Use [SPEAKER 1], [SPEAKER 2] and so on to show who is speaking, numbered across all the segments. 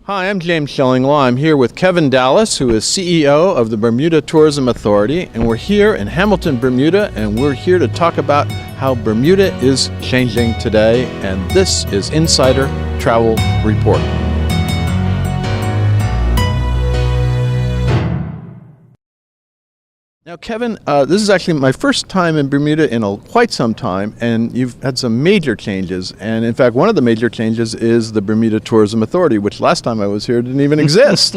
[SPEAKER 1] Hi, I'm James Shillinglaw. I'm here with Kevin Dallas, who is CEO of the Bermuda Tourism Authority, and we're here in Hamilton, Bermuda, and we're here to talk about how Bermuda is changing today, and this is Insider Travel Report. Now, Kevin, this is actually my first time in Bermuda in quite some time, and you've had some major changes. And in fact, one of the major changes is the Bermuda Tourism Authority, which last time I was here didn't even exist.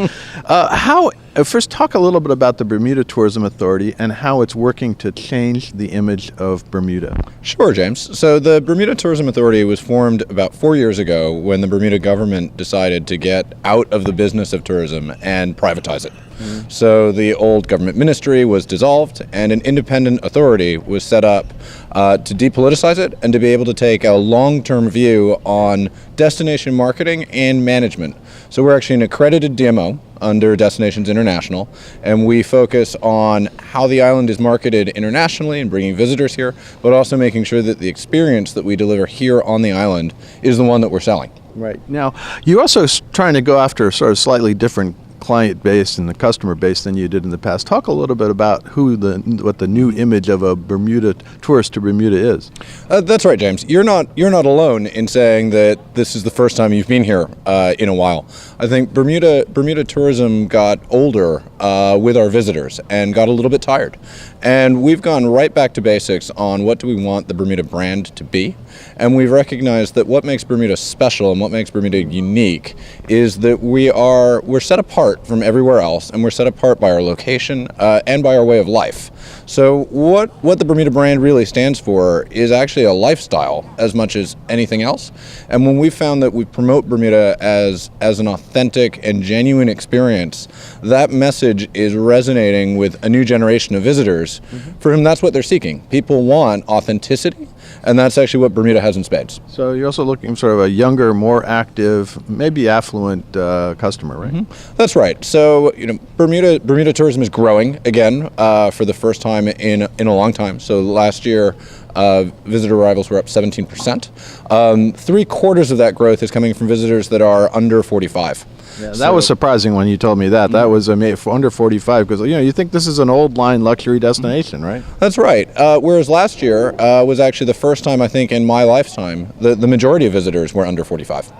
[SPEAKER 1] First, talk a little bit about the Bermuda Tourism Authority and how it's working to change the image of Bermuda.
[SPEAKER 2] Sure, James. So the Bermuda Tourism Authority was formed about 4 years ago when the Bermuda government decided to get out of the business of tourism and privatize it. So the old government ministry was dissolved and an independent authority was set up to depoliticize it and to be able to take a long-term view on destination marketing and management. So we're actually an accredited DMO under Destinations International, and we focus on how the island is marketed internationally and bringing visitors here, but also making sure that the experience that we deliver here on the island is the one that we're selling.
[SPEAKER 1] Right. Now, you're also trying to go after a sort of slightly different client base and the customer base than you did in the past. Talk a little bit about what the new image of a Bermuda tourist to Bermuda is.
[SPEAKER 2] That's right, James. You're not alone in saying that this is the first time you've been here in a while. I think Bermuda tourism got older with our visitors and got a little bit tired. And we've gone right back to basics on what do we want the Bermuda brand to be. And we've recognized that what makes Bermuda special and what makes Bermuda unique is that we're set apart from everywhere else, and we're set apart by our location and by our way of life. So what the Bermuda brand really stands for is actually a lifestyle as much as anything else. And when we found that we promote Bermuda as an authentic and genuine experience, that message is resonating with a new generation of visitors for whom that's what they're seeking. People want authenticity, and that's actually what Bermuda has in spades.
[SPEAKER 1] So you're also looking for sort of a younger, more active, maybe affluent customer, right?
[SPEAKER 2] That's right. So, Bermuda tourism is growing again for the first time in a long time. So last year, visitor arrivals were up 17%. 3/4 of that growth is coming from visitors that are under 45.
[SPEAKER 1] Yeah, that was surprising when you told me that. That was under 45 because you think this is an old line luxury destination, right?
[SPEAKER 2] That's right. Whereas last year was actually the first time I think in my lifetime the majority of visitors were under 45.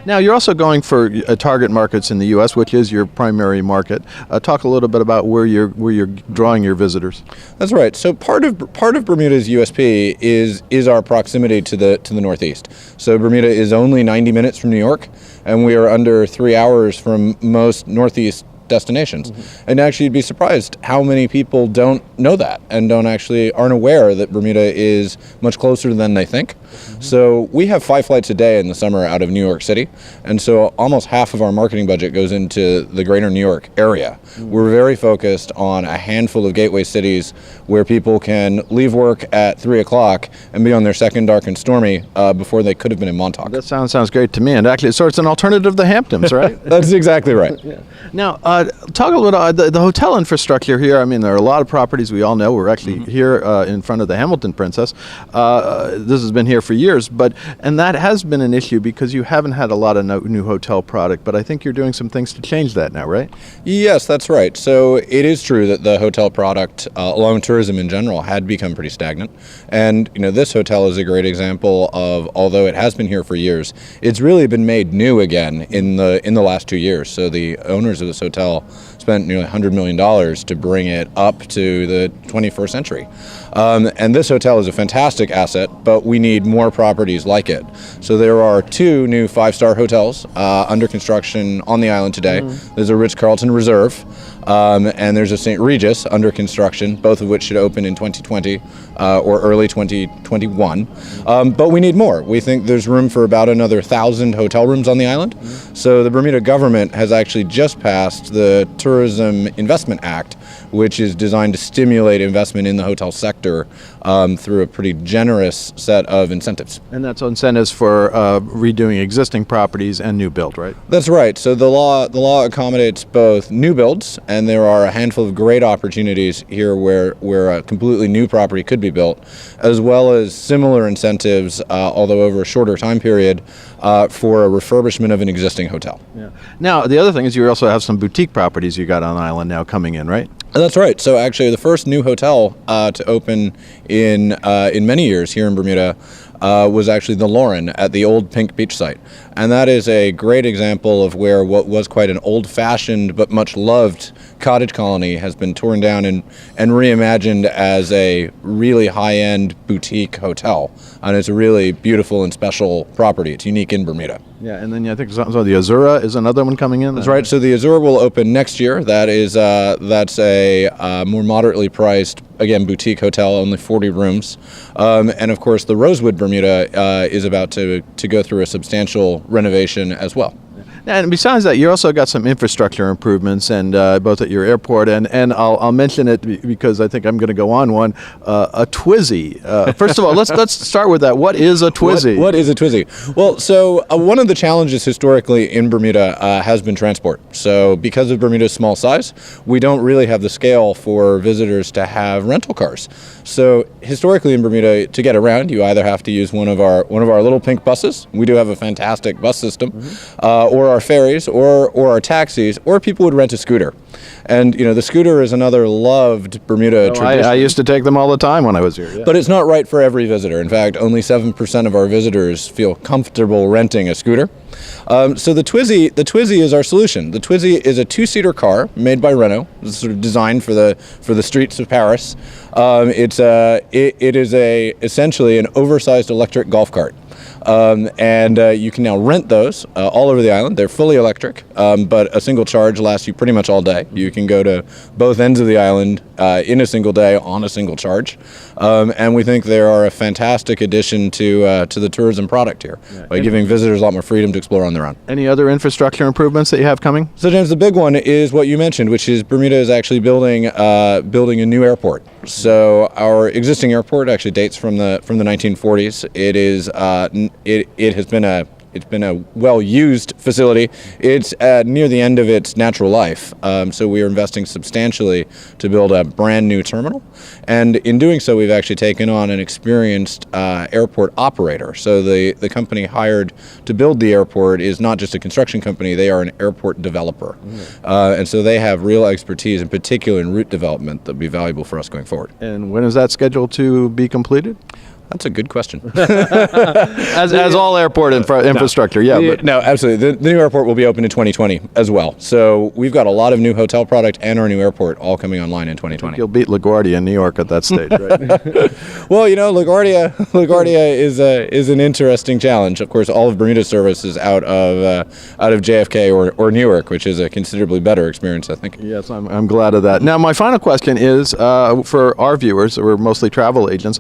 [SPEAKER 1] Now you're also going for target markets in the U.S., which is your primary market. Talk a little bit about where you're drawing your visitors.
[SPEAKER 2] That's right. So part of Bermuda's USP is our proximity to the Northeast. So Bermuda is only 90 minutes from New York, and we are under 3 hours from most Northeast destinations. And actually, you'd be surprised how many people don't know that and aren't aware that Bermuda is much closer than they think. So we have 5 flights a day in the summer out of New York City, and so almost half of our marketing budget goes into the greater New York area. We're very focused on a handful of gateway cities where people can leave work at 3 o'clock and be on their second dark and stormy before they could have been in Montauk.
[SPEAKER 1] That sounds great to me. And actually, so it's an alternative to the Hamptons, right?
[SPEAKER 2] That's exactly right.
[SPEAKER 1] Yeah. Now, talk a little about the hotel infrastructure here. I mean, there are a lot of properties we all know. We're actually here in front of the Hamilton Princess. This has been here for years, and that has been an issue because you haven't had a lot of new hotel product, but I think you're doing some things to change that now, right?
[SPEAKER 2] Yes, that's right. So it is true that the hotel product, along with tourism in general, had become pretty stagnant. And this hotel is a great example of, although it has been here for years, it's really been made new again in the last 2 years. So the owners of this hotel spent nearly $100 million to bring it up to the 21st century. And this hotel is a fantastic asset, but we need more properties like it. So there are 2 new 5-star hotels under construction on the island today. There's a Ritz-Carlton Reserve, and there's a St. Regis under construction, both of which should open in 2020 or early 2021. But we need more. We think there's room for about another 1,000 hotel rooms on the island. So the Bermuda government has actually just passed the Tourism Investment Act, which is designed to stimulate investment in the hotel sector through a pretty generous set of incentives.
[SPEAKER 1] And that's incentives for redoing existing properties and new build, right?
[SPEAKER 2] That's right. So the law accommodates both new builds and there are a handful of great opportunities here where a completely new property could be built, as well as similar incentives, although over a shorter time period, for a refurbishment of an existing hotel.
[SPEAKER 1] Yeah. Now, the other thing is you also have some boutique properties you got on the island now coming in, right?
[SPEAKER 2] That's right. So actually, the first new hotel to open in many years here in Bermuda was actually the Lauren at the old Pink Beach site. And that is a great example of where what was quite an old-fashioned but much loved cottage colony has been torn down and reimagined as a really high-end boutique hotel. And it's a really beautiful and special property. It's unique in Bermuda.
[SPEAKER 1] Yeah, and then I think so the Azura is another one coming in.
[SPEAKER 2] That's right. So the Azura will open next year. That's a more moderately priced, again, boutique hotel, only 40 rooms. And of course, the Rosewood Bermuda is about to go through a substantial renovation as well.
[SPEAKER 1] And besides that, you also got some infrastructure improvements, and both at your airport and I'll mention it because I think I'm going to go on one. A Twizy. First of all, let's start with that. What is a Twizy?
[SPEAKER 2] What is a Twizy? Well, so one of the challenges historically in Bermuda has been transport. So because of Bermuda's small size, we don't really have the scale for visitors to have rental cars. So historically in Bermuda, to get around, you either have to use one of our little pink buses. We do have a fantastic bus system, or our ferries, or our taxis, or people would rent a scooter. And the scooter is another loved Bermuda tradition.
[SPEAKER 1] I used to take them all the time when I was here. Yeah.
[SPEAKER 2] But it's not right for every visitor. In fact, only 7% of our visitors feel comfortable renting a scooter. So the Twizy is our solution. The Twizy is a two-seater car made by Renault. It's sort of designed for the streets of Paris. It is essentially an oversized electric golf cart. And you can now rent those all over the island. They're fully electric, but a single charge lasts you pretty much all day. You can go to both ends of the island in a single day on a single charge. And we think they are a fantastic addition to the tourism product here, by giving visitors a lot more freedom to explore on their own.
[SPEAKER 1] Any other infrastructure improvements that you have coming?
[SPEAKER 2] So, James, the big one is what you mentioned, which is Bermuda is actually building a new airport. So our existing airport actually dates from the 1940s. It's been a well-used facility. It's near the end of its natural life, so we are investing substantially to build a brand new terminal. And in doing so, we've actually taken on an experienced airport operator. So the company hired to build the airport is not just a construction company, they are an airport developer. And so they have real expertise, in particular in route development, that will be valuable for us going forward.
[SPEAKER 1] And when is that scheduled to be completed?
[SPEAKER 2] That's a good question.
[SPEAKER 1] as all airport infrastructure,
[SPEAKER 2] No, absolutely. The new airport will be open in 2020 as well. So we've got a lot of new hotel product and our new airport all coming online in 2020.
[SPEAKER 1] You'll beat LaGuardia in New York at that stage, right?
[SPEAKER 2] Well, LaGuardia is an interesting challenge. Of course, all of Bermuda's service is out of JFK or Newark, which is a considerably better experience, I think.
[SPEAKER 1] Yes, I'm glad of that. Now, my final question is for our viewers, we're mostly travel agents.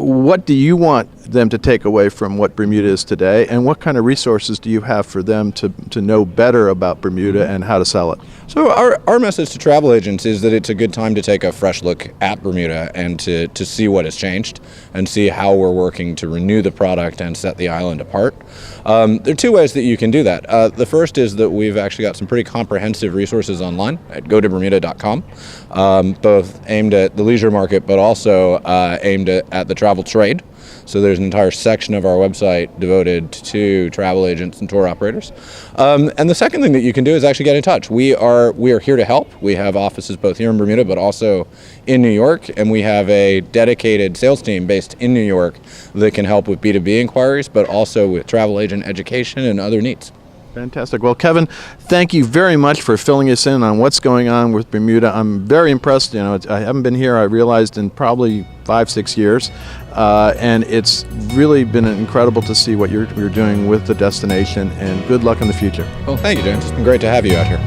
[SPEAKER 1] What do you want them to take away from what Bermuda is today, and what kind of resources do you have for them to know better about Bermuda and how to sell it?
[SPEAKER 2] So our message to travel agents is that it's a good time to take a fresh look at Bermuda and to see what has changed and see how we're working to renew the product and set the island apart. There are two ways that you can do that. The first is that we've actually got some pretty comprehensive resources online at gotobermuda.com, both aimed at the leisure market but also aimed at the travel trade. So there's an entire section of our website devoted to travel agents and tour operators. And the second thing that you can do is actually get in touch. We are here to help. We have offices both here in Bermuda but also in New York, and we have a dedicated sales team based in New York that can help with B2B inquiries but also with travel agent education and other needs.
[SPEAKER 1] Fantastic. Well, Kevin, thank you very much for filling us in on what's going on with Bermuda. I'm very impressed. I haven't been here, I realized, in probably 5-6 years, and it's really been incredible to see what you're doing with the destination, and good luck in the future.
[SPEAKER 2] Well, thank you, James. It's been great to have you out here.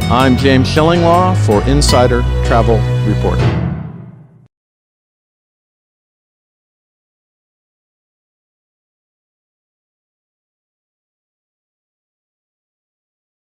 [SPEAKER 1] I'm James Shillinglaw for Insider Travel Report.